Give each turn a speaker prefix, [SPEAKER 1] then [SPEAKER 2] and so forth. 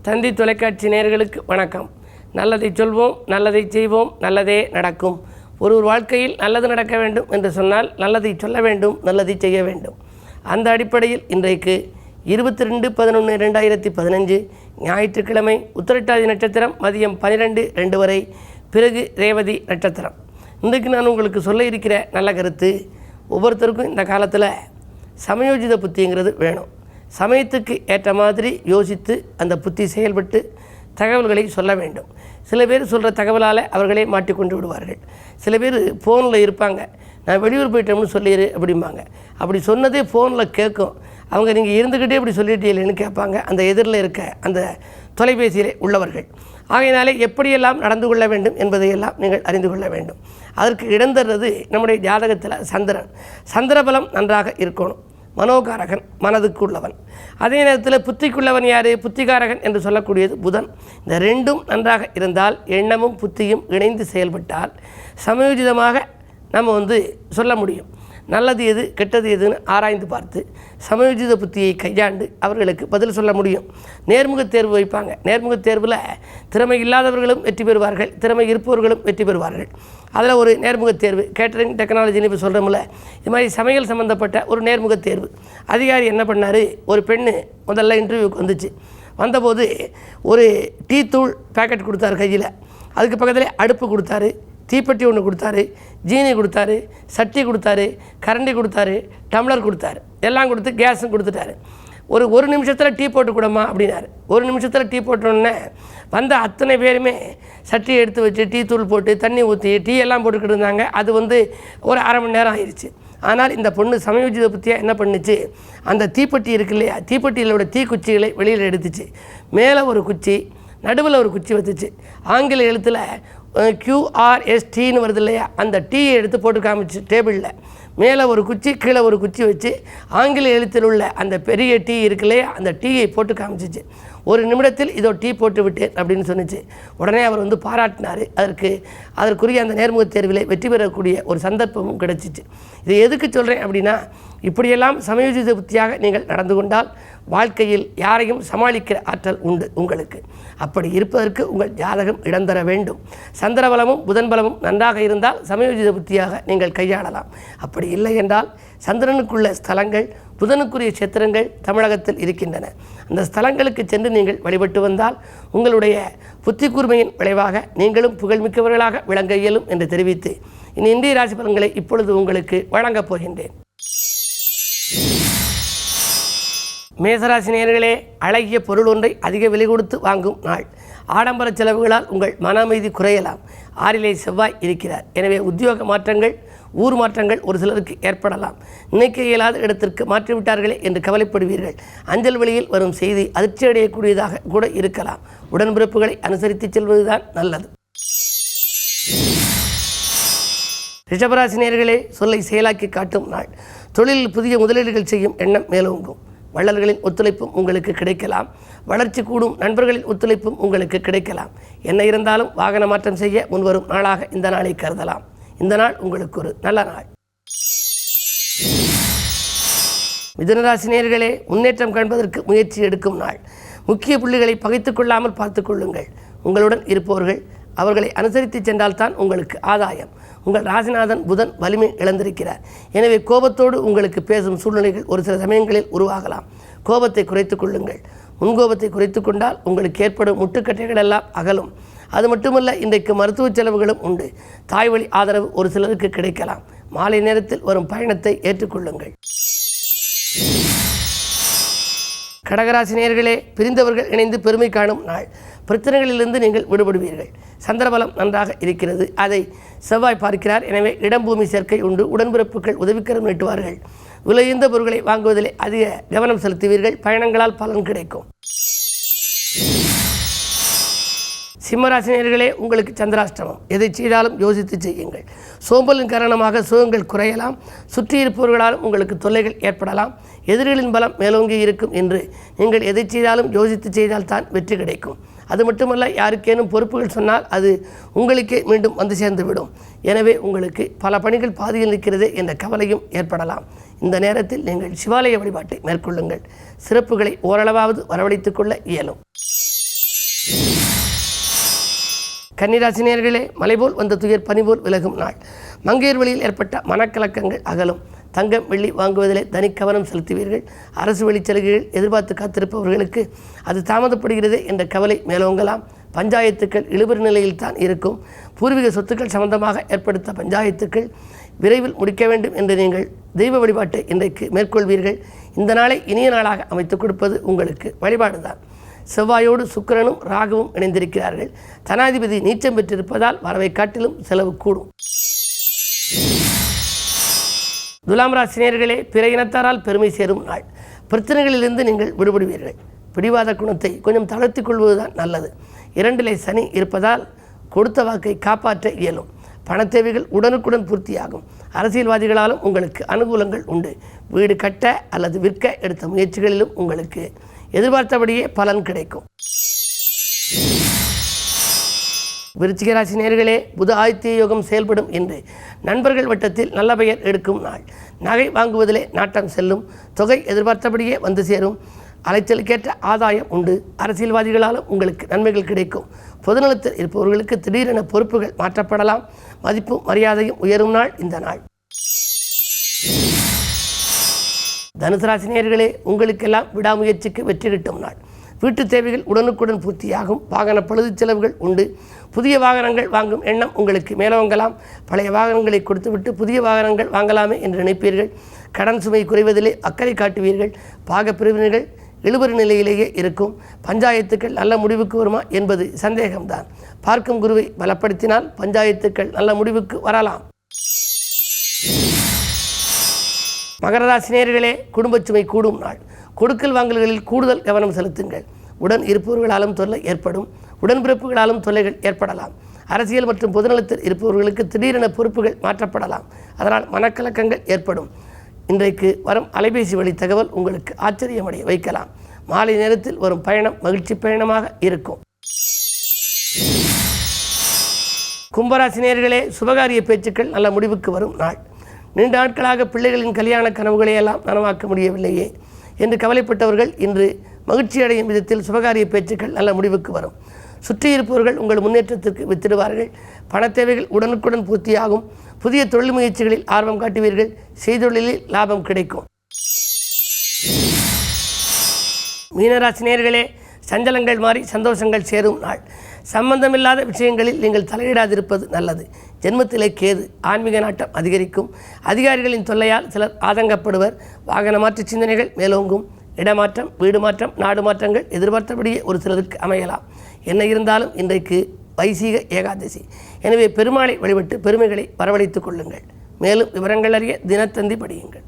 [SPEAKER 1] தந்தி தொலைக்காட்சி நேயர்களுக்கு வணக்கம். நல்லதை சொல்வோம், நல்லதை செய்வோம், நல்லதே நடக்கும். ஒரு வாழ்க்கையில் நல்லது நடக்க வேண்டும் என்று சொன்னால் நல்லதை சொல்ல வேண்டும், நல்லதை செய்ய வேண்டும். அந்த அடிப்படையில் இன்றைக்கு 22/11/2015 ஞாயிற்றுக்கிழமை உத்திரட்டாதி நட்சத்திரம் மதியம் 12:02 வரை, பிறகு ரேவதி நட்சத்திரம். இன்றைக்கு நான் உங்களுக்கு சொல்ல இருக்கிற நல்ல கருத்து, ஒவ்வொருத்தருக்கும் இந்த காலத்தில் சமயோஜித புத்திங்கிறது வேணும். சமயத்துக்கு ஏற்ற மாதிரி யோசித்து அந்த புத்தி செயல்பட்டு தகவல்களை சொல்ல வேண்டும். சில பேர் சொல்கிற தகவலால் அவர்களே மாட்டிக்கொண்டு விடுவார்கள். சில பேர் ஃபோனில் இருப்பாங்க, நான் வெளியூர் போயிட்டோம்னு சொல்லிடு அப்படிம்பாங்க. அப்படி சொன்னதே ஃபோனில் கேட்கும். அவங்க நீங்கள் இருந்துக்கிட்டே இப்படி சொல்லிட்டீங்களேன்னு கேட்பாங்க, அந்த எதிரில் இருக்க அந்த தொலைபேசியிலே உள்ளவர்கள். ஆகையினாலே எப்படியெல்லாம் நடந்து கொள்ள வேண்டும் என்பதையெல்லாம் நீங்கள் அறிந்து கொள்ள வேண்டும். அதற்கு இடம் தர்றது நம்முடைய ஜாதகத்தில் சந்திரபலம் நன்றாக இருக்கணும். மனோகாரகன், மனதுக்கு உள்ளவன். அதே நேரத்தில் புத்திக்குள்ளவன் யார்? புத்திகாரகன் என்று சொல்லக்கூடியது புதன். இந்த ரெண்டும் நன்றாக இருந்தால், எண்ணமும் புத்தியும் இணைந்து செயல்பட்டால் சமயோஜிதமாக நம்ம சொல்ல முடியும். நல்லது எது கெட்டது எதுன்னு ஆராய்ந்து பார்த்து சமயோஜித புத்தியை கையாண்டு அவர்களுக்கு பதில் சொல்ல முடியும். நேர்முக தேர்வு வைப்பாங்க. நேர்முக தேர்வில் திறமை இல்லாதவர்களும் வெற்றி பெறுவார்கள், திறமை இருப்பவர்களும் வெற்றி பெறுவார்கள். அதில் ஒரு நேர்முக தேர்வு, கேட்டரிங் டெக்னாலஜின்னு இப்போ சொல்கிறோம்ல, இது மாதிரி சமையல் சம்மந்தப்பட்ட ஒரு நேர்முக தேர்வு. அதிகாரி என்ன பண்ணார், ஒரு பெண்ணு முதல்ல இன்டர்வியூக்கு வந்துச்சு. வந்தபோது ஒரு டீ தூள் பேக்கெட் கொடுத்தாரு கையில். அதுக்கு பக்கத்தில் அடுப்பு கொடுத்தாரு, தீப்பெட்டி ஒன்று கொடுத்தாரு, ஜீனி கொடுத்தாரு, சட்டி கொடுத்தாரு, கரண்டி கொடுத்தாரு, டம்ளர் கொடுத்தாரு, எல்லாம் கொடுத்து கேஸும் கொடுத்துட்டாரு. ஒரு நிமிஷத்தில் டீ போட்டு கொடுமா அப்படின்னாரு. ஒரு நிமிஷத்தில் டீ போட்டோன்னே வந்த அத்தனை பேருமே சட்டியை எடுத்து வச்சு டீ தூள் போட்டு தண்ணி ஊற்றி டீ எல்லாம் போட்டுக்கிட்டு இருந்தாங்க. அது ஒரு அரை மணி நேரம் ஆயிடுச்சு. ஆனால் இந்த பொண்ணு சமயோஜித புத்தியாக என்ன பண்ணுச்சு, அந்த தீப்பெட்டி இருக்கு இல்லையா, தீப்பெட்டியிலோட தீக்குச்சிகளை வெளியில் எடுத்துச்சு. மேலே ஒரு குச்சி, நடுவில் ஒரு குச்சி வச்சுச்சு. ஆங்கில எழுத்தில் QRSTன்னு வருது இல்லையா, அந்த டீயை எடுத்து போட்டு காமிச்சு டேபிளில். மேலே ஒரு குச்சி, கீழே ஒரு குச்சி வச்சு ஆங்கில எழுத்தில் உள்ள அந்த பெரிய டீ இருக்கு இல்லையா, அந்த டீயை போட்டு காமிச்சிச்சு. ஒரு நிமிடத்தில் இதோ டீ போட்டு விட்டேன் அப்படின்னு சொன்னிச்சு. உடனே அவர் பாராட்டினார். அதற்குரிய அந்த நேர்முக தேர்வில் வெற்றி பெறக்கூடிய ஒரு சந்தர்ப்பமும் கிடைச்சிச்சு. இதை எதுக்கு சொல்கிறேன் அப்படின்னா, இப்படியெல்லாம் சமயோஜித புத்தியாக நீங்கள் நடந்து கொண்டால் வாழ்க்கையில் யாரையும் சமாளிக்கிற ஆற்றல் உண்டு உங்களுக்கு. அப்படி இருப்பதற்கு உங்கள் ஜாதகம் இடம் தர வேண்டும். சந்திரபலமும் புதன் பலமும் நன்றாக இருந்தால் சமயோஜித புத்தியாக நீங்கள் கையாளலாம். அப்படி இல்லை என்றால் சந்திரனுக்குள்ள ஸ்தலங்கள், புதனுக்குரிய சேத்திரங்கள் தமிழகத்தில் இருக்கின்றன. அந்த ஸ்தலங்களுக்கு சென்று நீங்கள் வழிபட்டு வந்தால் உங்களுடைய புத்தி கூர்மையின் விளைவாக நீங்களும் புகழ்மிக்கவர்களாக விளங்க இயலும் என்று தெரிவித்து இன்றைய ராசி பலன்களை இப்பொழுது உங்களுக்கு வழங்கப் போகின்றேன். மேசராசி நேயர்களே, அழகிய பொருள் ஒன்றை அதிக விலை கொடுத்து வாங்கும் நாள். ஆடம்பர செலவுகளால் உங்கள் மன அமைதி குறையலாம். 6லே செவ்வாய் இருக்கிறார். எனவே உத்தியோக மாற்றங்கள், ஊர் மாற்றங்கள் ஒரு சிலருக்கு ஏற்படலாம். நினைக்க இயலாத இடத்திற்கு மாற்றிவிட்டார்களே என்று கவலைப்படுவீர்கள். அஞ்சல் வழியில் வரும் செய்தி அதிர்ச்சி அடையக்கூடியதாக கூட இருக்கலாம். உடன்பிறப்புகளை அனுசரித்து செல்வதுதான் நல்லது. ரிஷபராசி நேயர்களே, சொல்லை செயலாக்கி காட்டும் நாள். தொழிலில் புதிய முதலீடுகள் செய்யும் எண்ணம் மேலோங்கும். வள்ளல்களின் ஒத்துழைப்பும் உங்களுக்கு கிடைக்கலாம். வளர்ச்சி கூடும் நண்பர்களின் ஒத்துழைப்பும் உங்களுக்கு கிடைக்கலாம். என்ன இருந்தாலும் வாகன மாற்றம் செய்ய முன்வரும் நாளாக இந்த நாளை கருதலாம். இந்த நாள் உங்களுக்கு ஒரு நல்ல நாள். மிதுனராசி நேயர்களே, முன்னேற்றம் காண்பதற்கு முயற்சி எடுக்கும் நாள். முக்கிய புள்ளிகளை பகைத்துக் கொள்ளாமல் பார்த்து கொள்ளுங்கள். உங்களுடன் இருப்பவர்கள் அவர்களை அனுசரித்து சென்றால்தான் உங்களுக்கு ஆதாயம். உங்கள் ராசிநாதன் புதன் வலிமை இழந்திருக்கிறார். எனவே கோபத்தோடு உங்களுக்கு பேசும் சூழ்நிலைகள் ஒரு சில சமயங்களில் உருவாகலாம். கோபத்தை குறைத்து கொள்ளுங்கள். முன்கோபத்தை குறைத்து கொண்டால் உங்களுக்கு ஏற்படும் முட்டுக்கட்டைகள் எல்லாம் அகலும். அது மட்டுமல்ல, இன்றைக்கு மருத்துவ செலவுகளும் உண்டு. தாய் வழி ஆதரவு ஒரு சிலருக்கு கிடைக்கலாம். மாலை நேரத்தில் வரும் பயணத்தை ஏற்றுக்கொள்ளுங்கள். கடகராசி நேயர்களே, பிரிந்தவர்கள் இணைந்து பெருமை காணும் நாள். பிரச்சனைகளிலிருந்து நீங்கள் விடுபடுவீர்கள். சந்திரபலம் நன்றாக இருக்கிறது. அதை செவ்வாய் பார்க்கிறார். எனவே இடம் பூமி சேர்க்கை உண்டு. உடன்பிறப்புகள் உதவிக்கரம் நீட்டுவார்கள். விலையுந்த பொருட்களை வாங்குவதிலே அதிக கவனம் செலுத்துவீர்கள். பயணங்களால் பலன் கிடைக்கும். சிம்மராசினியர்களே, உங்களுக்கு சந்திராஷ்டமம். எதை செய்தாலும் யோசித்து செய்யுங்கள். சோம்பலின் காரணமாக சுகங்கள் குறையலாம். சுற்றி இருப்பவர்களாலும் உங்களுக்கு தொல்லைகள் ஏற்படலாம். எதிரிகளின் பலம் மேலோங்கி இருக்கும் என்று நீங்கள் எதை செய்தாலும் யோசித்து செய்தால்தான் வெற்றி கிடைக்கும். அது மட்டுமல்ல, யாருக்கேனும் பொறுப்புகள் சொன்னால் அது உங்களுக்கே மீண்டும் வந்து சேர்ந்துவிடும். எனவே உங்களுக்கு பல பணிகள் பாதியில் இருக்கிறது என்ற கவலையும் ஏற்படலாம். இந்த நேரத்தில் நீங்கள் சிவாலய வழிபாட்டை மேற்கொள்ளுங்கள். சிறப்புகளை ஓரளவாவது வரவழைத்துக் கொள்ள இயலும். கன்னிராசினியர்களே, மலைபோல் வந்த துயர் பனிபோல் விலகும் நாள். மங்கையர் வழியில் ஏற்பட்ட மனக்கலக்கங்கள் அகலும். தங்கம் வெள்ளி வாங்குவதிலே தனி கவனம் செலுத்துவீர்கள். அரசு வழிச்சலுகைகள் எதிர்பார்த்து காத்திருப்பவர்களுக்கு அது தாமதப்படுகிறது என்ற கவலை மேலோங்கலாம். பஞ்சாயத்துக்கள் இழுபறி நிலையில் தான் இருக்கும். பூர்வீக சொத்துக்கள் சம்பந்தமாக ஏற்படுத்த பஞ்சாயத்துக்கள் விரைவில் முடிக்க வேண்டும் என்று நீங்கள் தெய்வ வழிபாட்டை இன்றைக்கு மேற்கொள்வீர்கள். இந்த நாளை இனிய நாளாக அமைத்துக் கொடுப்பது உங்களுக்கு வழிபாடுதான். செவ்வாயோடு சுக்கிரனும் ராகுவும் இணைந்திருக்கிறார்கள். தனாதிபதி நீச்சம் பெற்றிருப்பதால் வரவை காட்டிலும் செலவு கூடும். துலாம் ராசினியர்களே, பிற இனத்தாரால் பெருமை சேரும் நாள். பிரச்சனைகளிலிருந்து நீங்கள் விடுபடுவீர்கள். பிடிவாத குணத்தை கொஞ்சம் தளர்த்திக் கொள்வதுதான் நல்லது. 2 சனி இருப்பதால் கொடுத்த வாக்கை காப்பாற்ற இயலும். பணத்தேவைகள் உடனுக்குடன் பூர்த்தியாகும். அரசியல்வாதிகளாலும் உங்களுக்கு அனுகூலங்கள் உண்டு. வீடு கட்ட அல்லது விற்க எடுத்த முயற்சிகளிலும் உங்களுக்கு எதிர்பார்த்தபடியே பலன் கிடைக்கும். விருச்சிக ராசி நேயர்களே, புத ஆதித்ய யோகம் செயல்படும் என்று நண்பர்கள் வட்டத்தில் நல்ல பெயர் எடுக்கும் நாள். நகை வாங்குவதிலே நாட்டம் செல்லும். தொகை எதிர்பார்த்தபடியே வந்து சேரும். அலைச்சலுக்கேற்ற ஆதாயம் உண்டு. அரசியல்வாதிகளாலும் உங்களுக்கு நன்மைகள் கிடைக்கும். பொதுநலத்தில் இருப்பவர்களுக்கு திடீரென பொறுப்புகள் மாற்றப்படலாம். மதிப்பும் மரியாதையும் உயரும் நாள் இந்த நாள். தனுசு ராசினியர்களே, உங்களுக்கெல்லாம் விடாமுயற்சிக்கு வெற்றி கிட்டும் நாள். வீட்டு தேவைகள் உடனுக்குடன் பூர்த்தியாகும். வாகன பழுது செலவுகள் உண்டு. புதிய வாகனங்கள் வாங்கும் எண்ணம் உங்களுக்கு மேலோங்கலாம். பழைய வாகனங்களை கொடுத்துவிட்டு புதிய வாகனங்கள் வாங்கலாமே என்று நினைப்பீர்கள். கடன் சுமை குறைவதிலே அக்கறை காட்டுவீர்கள். பாகப்பிரிவினர்கள் இழுபறி நிலையிலேயே இருக்கும். பஞ்சாயத்துக்கள் நல்ல முடிவுக்கு வருமா என்பது சந்தேகம்தான். பார்க்கும் குருவை பலப்படுத்தினால் பஞ்சாயத்துக்கள் நல்ல முடிவுக்கு வரலாம். மகர ராசினியர்களே, குடும்பச் சுமை கூடும் நாள். கொடுக்கல் வாங்கல்களில் கூடுதல் கவனம் செலுத்துங்கள். உடன் இருப்பவர்களாலும் தொல்லை ஏற்படும். உடன்பிறப்புகளாலும் தொல்லைகள் ஏற்படலாம். அரசியல் மற்றும் பொதுநலத்தில் இருப்பவர்களுக்கு திடீரென பொறுப்புகள் மாற்றப்படலாம். அதனால் மனக்கலக்கங்கள் ஏற்படும். இன்றைக்கு வரும் அலைபேசி வழி தகவல் உங்களுக்கு ஆச்சரியமடைய வைக்கலாம். மாலை நேரத்தில் வரும் பயணம் மகிழ்ச்சி பயணமாக இருக்கும். கும்பராசினியர்களே, சுபகாரிய பேச்சுக்கள் நல்ல முடிவுக்கு வரும் நாள். நீண்ட நாட்களாக பிள்ளைகளின் கல்யாண கனவுகளை எல்லாம் நனவாக்க முடியவில்லையே என்று கவலைப்பட்டவர்கள் இன்று மகிழ்ச்சி அடையும் விதத்தில் சுபகாரிய பேச்சுக்கள் நல்ல முடிவுக்கு வரும். சுற்றியிருப்பவர்கள் உங்கள் முன்னேற்றத்திற்கு வித்திடுவார்கள். பணத்தேவைகள் உடனுக்குடன் பூர்த்தியாகும். புதிய தொழில் முயற்சிகளில் ஆர்வம் காட்டுவீர்கள். செய்தொழிலில் லாபம் கிடைக்கும். மீனராசினியர்களே, சஞ்சலங்கள் மாறி சந்தோஷங்கள் சேரும் நாள். சம்பந்தமில்லாத விஷயங்களில் நீங்கள் தலையிடாதிருப்பது நல்லது. ஜென்மத்திலே கேது. ஆன்மீக நாட்டம் அதிகரிக்கும். அதிகாரிகளின் தொல்லையால் சிலர் ஆதங்கப்படுவர். வாகன மாற்று சிந்தனைகள் மேலோங்கும். இடமாற்றம், வீடு மாற்றம், நாடு மாற்றங்கள் எதிர்பார்த்தபடியே ஒரு சிலருக்கு அமையலாம். என்ன இருந்தாலும் இன்றைக்கு வைசீக ஏகாதசி. எனவே பெருமாளை வழிபட்டு பெருமைகளை வரவழைத்துக் கொள்ளுங்கள். மேலும் விவரங்கள் அறிய தினத்தந்தி படியுங்கள்.